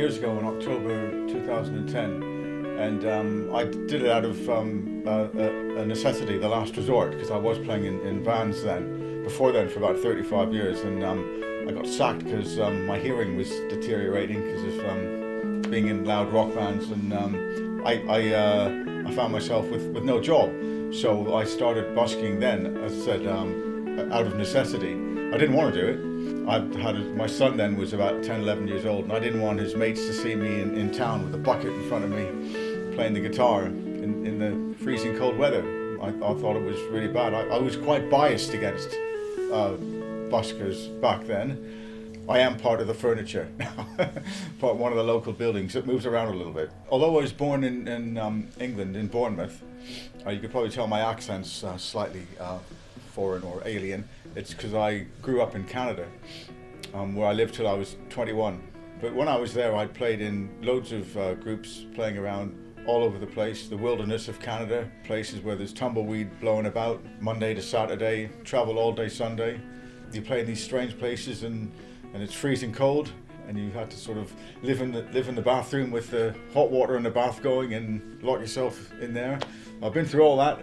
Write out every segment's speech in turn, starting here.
years ago in October 2010, and I did it out of a necessity, the last resort, because I was playing in bands before then for about 35 years, and I got sacked because my hearing was deteriorating because of being in loud rock bands, and I found myself with no job. So I started busking then, as I said, out of necessity. I didn't want to do it. My son then was about 10, 11 years old, and I didn't want his mates to see me in town with a bucket in front of me playing the guitar in the freezing cold weather. I thought it was really bad. I was quite biased against buskers back then. I am part of the furniture now, part of one of the local buildings. It moves around a little bit. Although I was born in England, in Bournemouth, you could probably tell my accent's slightly foreign or alien. It's because I grew up in Canada, where I lived till I was 21. But when I was there, I'd played in loads of groups, playing around all over the place, the wilderness of Canada, places where there's tumbleweed blowing about, Monday to Saturday, travel all day Sunday. You play in these strange places and it's freezing cold, and you had to sort of live in the bathroom with the hot water in the bath going and lock yourself in there. I've been through all that,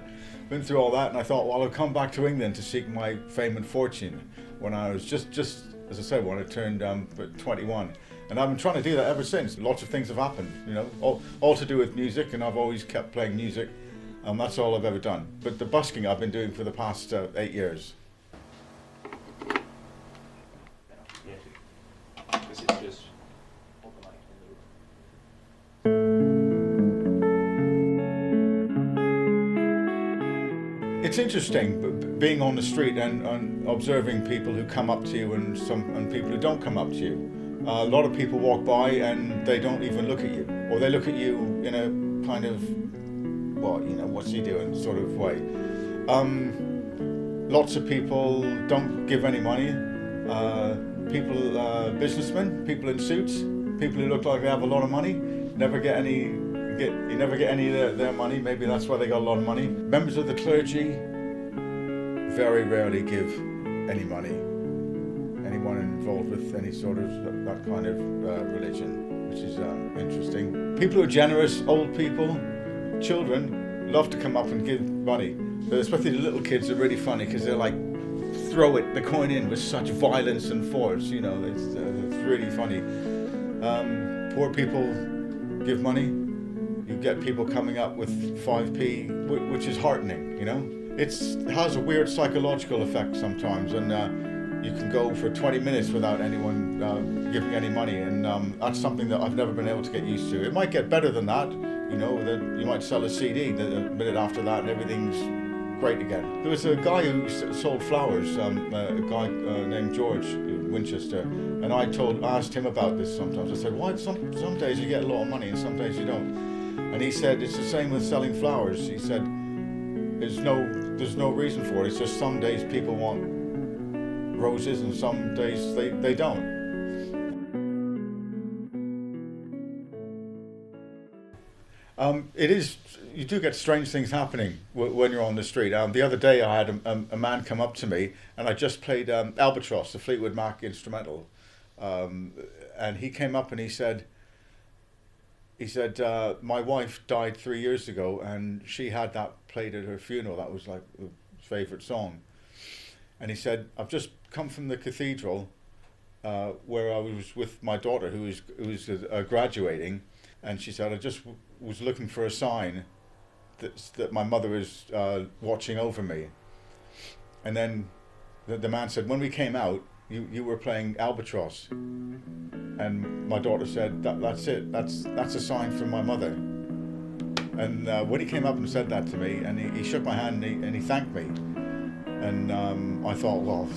and I thought, well, I'll come back to England to seek my fame and fortune when I was just as I said, when I turned 21. And I've been trying to do that ever since. Lots of things have happened, you know, all to do with music, and I've always kept playing music. That's all I've ever done. But the busking I've been doing for the past 8 years. It's interesting being on the street and observing people who come up to you and people who don't come up to you. A lot of people walk by and they don't even look at you, or they look at you in a kind of, well, you know, what's he doing sort of way. Lots of people don't give any money. Businessmen, people in suits, people who look like they have a lot of money, never get any. You never get any of their money. Maybe that's why they got a lot of money. Members of the clergy very rarely give any money. Anyone involved with any sort of that kind of religion, which is interesting. People who are generous, old people, children, love to come up and give money. But especially the little kids are really funny because they're like, throw the coin in with such violence and force. You know, it's really funny. Poor people give money. You get people coming up with 5p, which is heartening, you know. It has a weird psychological effect sometimes, and you can go for 20 minutes without anyone giving any money, and that's something that I've never been able to get used to. It might get better than that, you know, that you might sell a CD the minute after that and everything's great again. There was a guy who sold flowers, a guy named George in Winchester, and I asked him about this sometimes. I said, why some days you get a lot of money and some days you don't? And he said, it's the same with selling flowers. He said, there's no reason for it. It's just some days people want roses and some days they don't. You do get strange things happening when you're on the street. The other day I had a man come up to me, and I just played Albatross, the Fleetwood Mac instrumental. And he came up and he said, my wife died 3 years ago, and she had that played at her funeral. That was like her favourite song. And he said, I've just come from the cathedral where I was with my daughter who was graduating, and she said, I just was looking for a sign that my mother is watching over me. And then the man said, when we came out, you were playing Albatross. And my daughter said, that's it, that's a sign from my mother. And when he came up and said that to me, and he shook my hand and he thanked me, and I thought, well,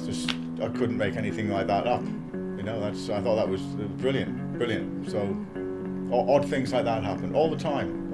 I couldn't make anything like that up, you know. I thought that was brilliant. So odd things like that happen all the time.